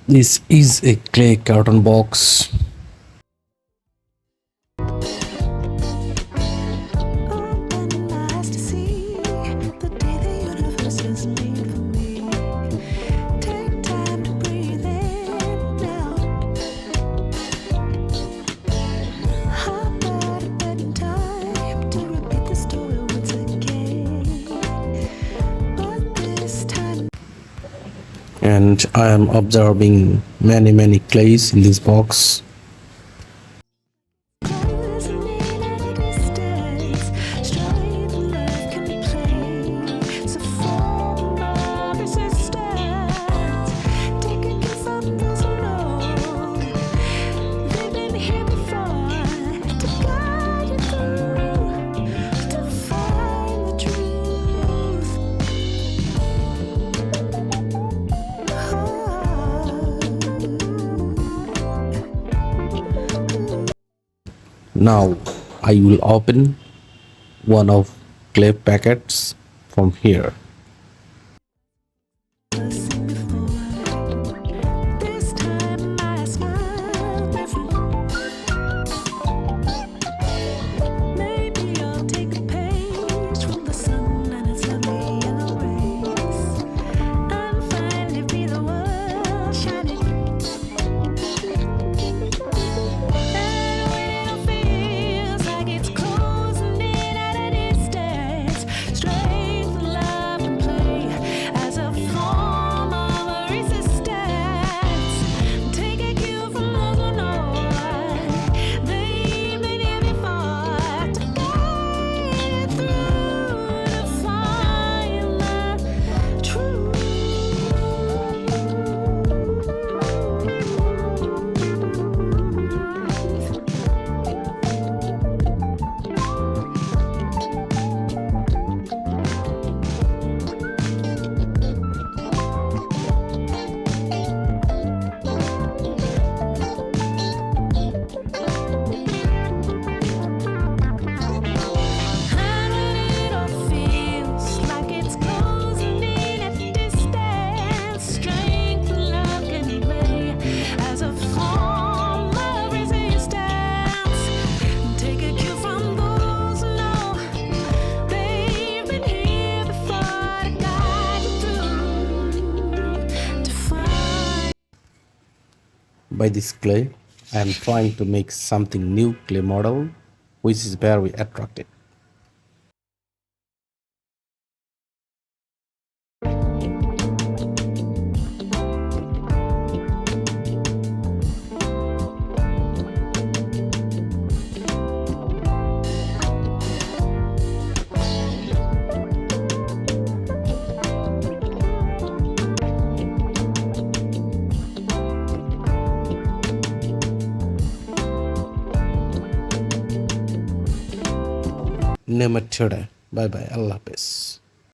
This is a clay carton box. Open my eyes to see the day the universe is made for me. Take time to breathe in now. Hop out of bed in time to repeat the story once again. But this time, And I am observing many clays in this box. closing in at a distance, straight love can play. So form of resistance, take a cue from those who know. They've been here before to guide you through, to find the truth. Now I will open one of clay packets from here. Seen before. This time I smile different. Maybe I'll take a page from the sun and its lovely yellow rays, and finally be the world shining. And when it feels like it's closing in at a distance, strength, love, and play as a form of a resistance. Take a cue from those who know they've been here before to guide you through to find the truth. And when it all feels like it's closing in at distance, strength and love can play as a form of resistance. Take a cue from those who know they've been here before to guide you through to find. By this clay, I am trying to make something new clay model which is very attractive. Namaste. Bye bye. Allah Hafiz.